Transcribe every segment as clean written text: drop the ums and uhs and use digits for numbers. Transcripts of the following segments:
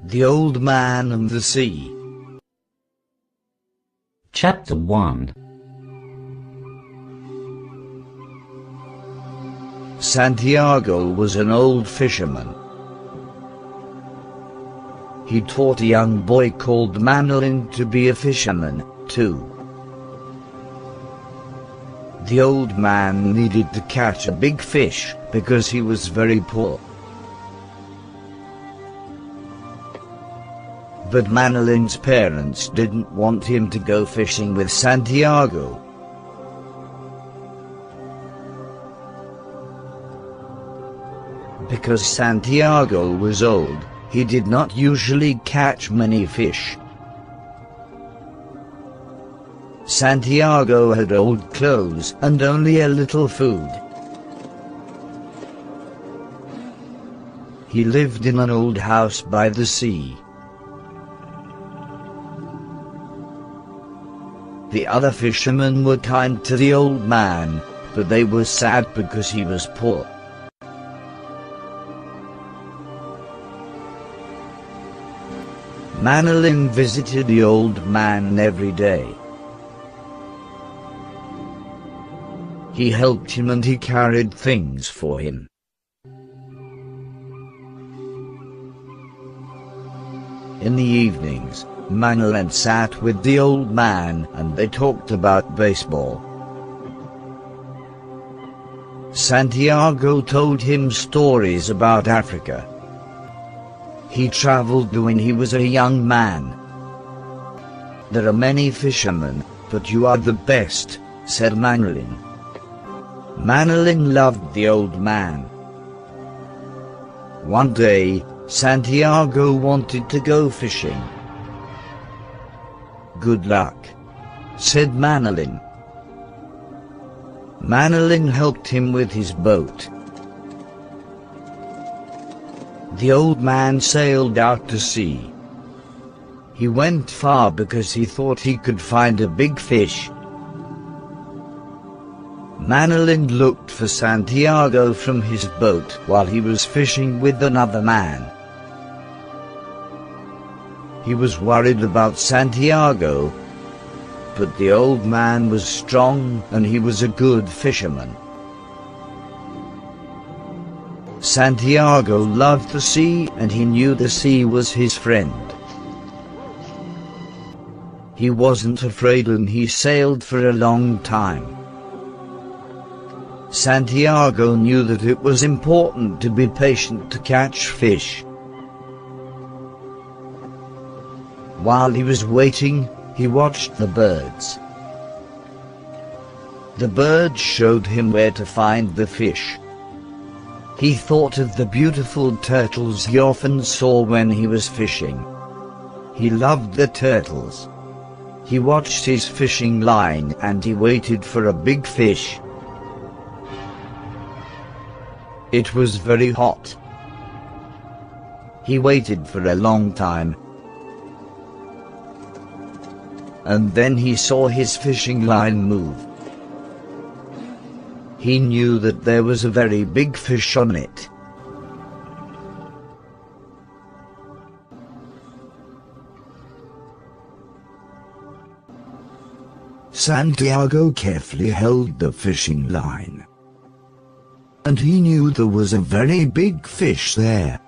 The Old Man and the Sea. Chapter 1. Santiago was an old fisherman. He taught a young boy called Manolin to be a fisherman, too. The old man needed to catch a big fish because he was very poor. But Manolin's parents didn't want him to go fishing with Santiago. Because Santiago was old, he did not usually catch many fish. Santiago had old clothes and only a little food. He lived in an old house by the sea. The other fishermen were kind to the old man, but they were sad because he was poor. Manolin visited the old man every day. He helped him and he carried things for him. In the evenings, Manolin sat with the old man and they talked about baseball. Santiago told him stories about Africa. He traveled when he was a young man. "There are many fishermen, but you are the best," said Manolin. Manolin loved the old man. One day, Santiago wanted to go fishing. "Good luck," said Manolin. Manolin helped him with his boat. The old man sailed out to sea. He went far because he thought he could find a big fish. Manolin looked for Santiago from his boat while he was fishing with another man. He was worried about Santiago, but the old man was strong and he was a good fisherman. Santiago loved the sea and he knew the sea was his friend. He wasn't afraid and he sailed for a long time. Santiago knew that it was important to be patient to catch fish. While he was waiting, he watched the birds. The birds showed him where to find the fish. He thought of the beautiful turtles he often saw when he was fishing. He loved the turtles. He watched his fishing line and he waited for a big fish. It was very hot. He waited for a long time. And then he saw his fishing line move. He knew that there was a very big fish on it. Santiago carefully held the fishing line. And he knew there was a very big fish there.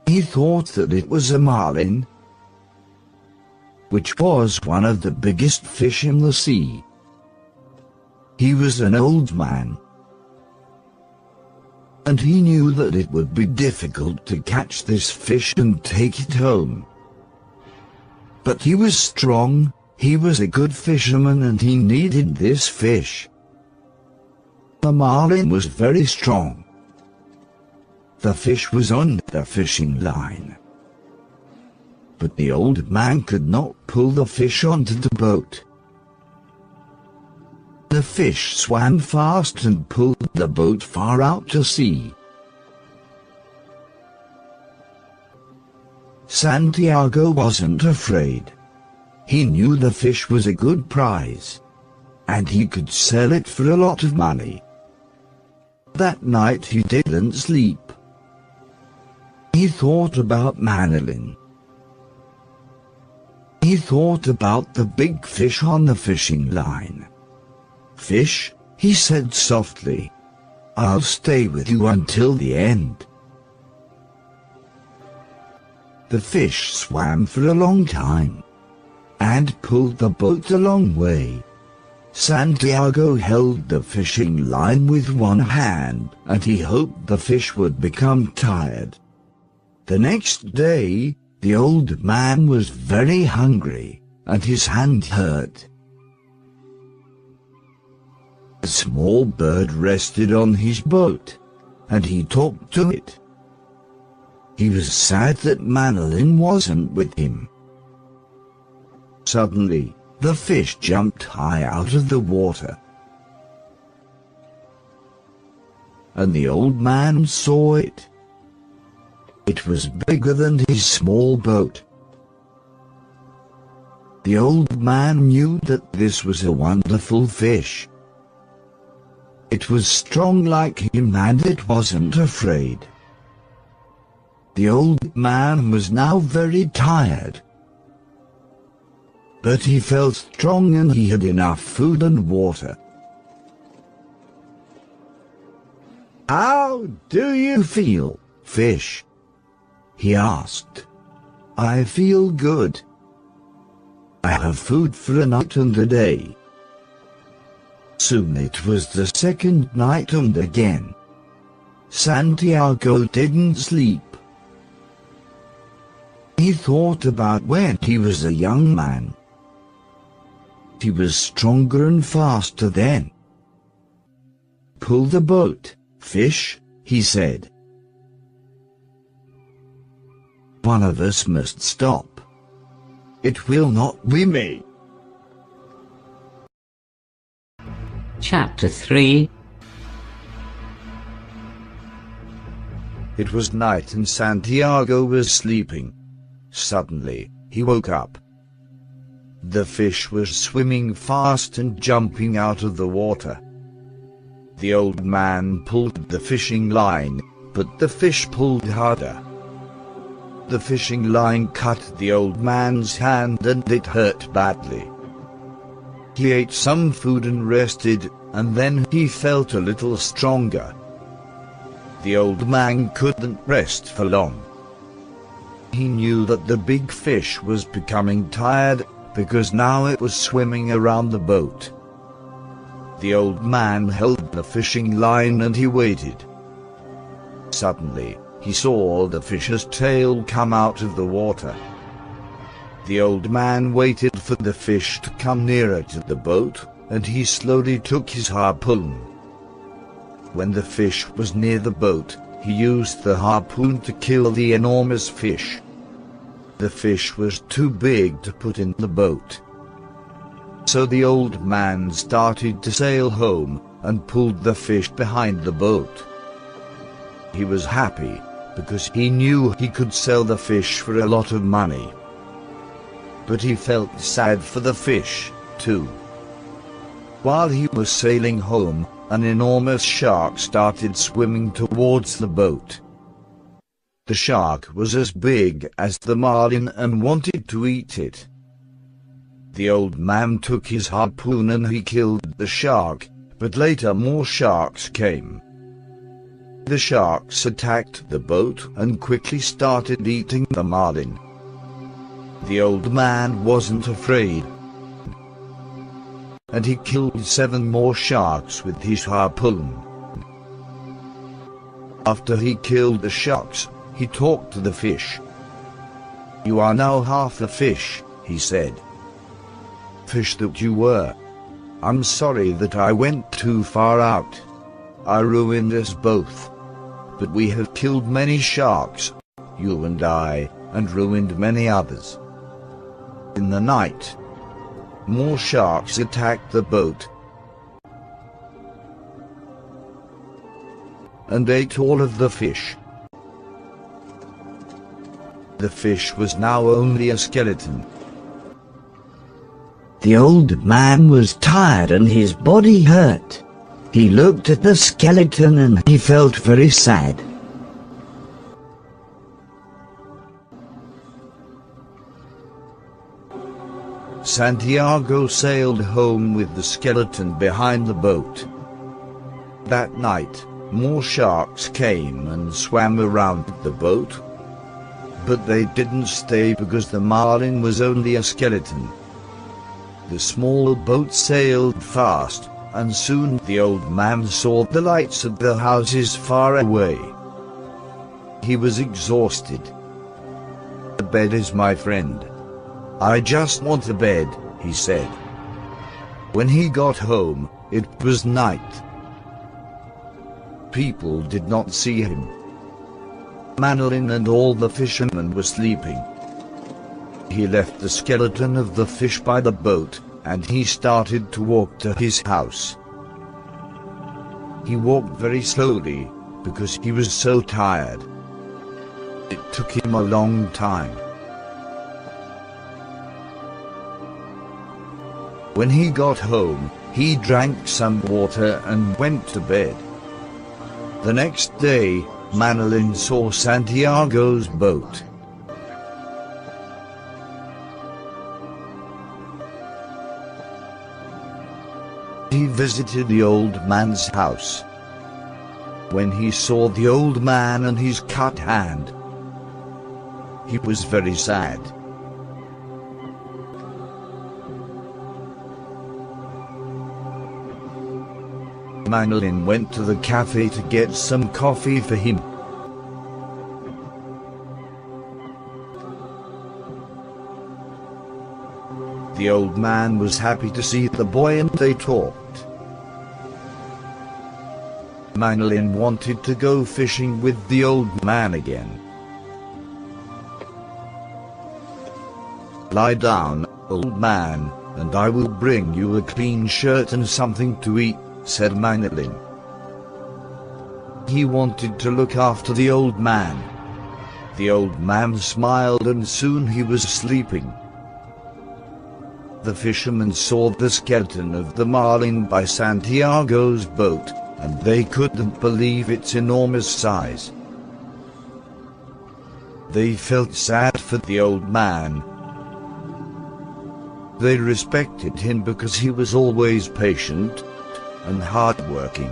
He thought that it was a marlin, which was one of the biggest fish in the sea. He was an old man, and he knew that it would be difficult to catch this fish and take it home. But he was strong, he was a good fisherman and he needed this fish. The marlin was very strong. The fish was on the fishing line. But the old man could not pull the fish onto the boat. The fish swam fast and pulled the boat far out to sea. Santiago wasn't afraid. He knew the fish was a good prize, and he could sell it for a lot of money. That night he didn't sleep. He thought about Manolin. He thought about the big fish on the fishing line. "Fish," he said softly, "I'll stay with you until the end." The fish swam for a long time and pulled the boat a long way. Santiago held the fishing line with one hand, and he hoped the fish would become tired. The next day, the old man was very hungry, and his hand hurt. A small bird rested on his boat, and he talked to it. He was sad that Manolin wasn't with him. Suddenly, the fish jumped high out of the water, and the old man saw it. It was bigger than his small boat. The old man knew that this was a wonderful fish. It was strong like him and it wasn't afraid. The old man was now very tired, but he felt strong and he had enough food and water. "How do you feel, fish?" he asked. "I feel good. I have food for a night and a day." Soon it was the second night and again Santiago didn't sleep. He thought about when he was a young man. He was stronger and faster then. "Pull the boat, fish," he said. "One of us must stop. It will not be me." Chapter 3. It was night and Santiago was sleeping. Suddenly, he woke up. The fish was swimming fast and jumping out of the water. The old man pulled the fishing line, but the fish pulled harder. The fishing line cut the old man's hand and it hurt badly. He ate some food and rested, and then he felt a little stronger. The old man couldn't rest for long. He knew that the big fish was becoming tired, because now it was swimming around the boat. The old man held the fishing line and he waited. Suddenly, he saw the fish's tail come out of the water. The old man waited for the fish to come nearer to the boat, and he slowly took his harpoon. When the fish was near the boat, he used the harpoon to kill the enormous fish. The fish was too big to put in the boat. So the old man started to sail home and pulled the fish behind the boat. He was happy because he knew he could sell the fish for a lot of money. But he felt sad for the fish, too. While he was sailing home, an enormous shark started swimming towards the boat. The shark was as big as the marlin and wanted to eat it. The old man took his harpoon and he killed the shark, but later more sharks came. The sharks attacked the boat and quickly started eating the marlin. The old man wasn't afraid, and he killed 7 more sharks with his harpoon. After he killed the sharks, he talked to the fish. "You are now half a fish," he said. "Fish that you were. I'm sorry that I went too far out. I ruined us both. But we have killed many sharks, you and I, and ruined many others." In the night, more sharks attacked the boat and ate all of the fish. The fish was now only a skeleton. The old man was tired and his body hurt. He looked at the skeleton and he felt very sad. Santiago sailed home with the skeleton behind the boat. That night, more sharks came and swam around the boat. But they didn't stay because the marlin was only a skeleton. The small boat sailed fast, and soon the old man saw the lights of the houses far away. He was exhausted. "The bed is my friend. I just want a bed," he said. When he got home, it was night. People did not see him. Manolin and all the fishermen were sleeping. He left the skeleton of the fish by the boat, and he started to walk to his house. He walked very slowly, because he was so tired. It took him a long time. When he got home, he drank some water and went to bed. The next day, Manolin saw Santiago's boat. He visited the old man's house. When he saw the old man and his cut hand, he was very sad. Manolin went to the cafe to get some coffee for him. The old man was happy to see the boy and they talked. Manolin wanted to go fishing with the old man again. "Lie down, old man, and I will bring you a clean shirt and something to eat," said Manolin. He wanted to look after the old man. The old man smiled and soon he was sleeping. The fishermen saw the skeleton of the marlin by Santiago's boat, and they couldn't believe its enormous size. They felt sad for the old man. They respected him because he was always patient and hard-working.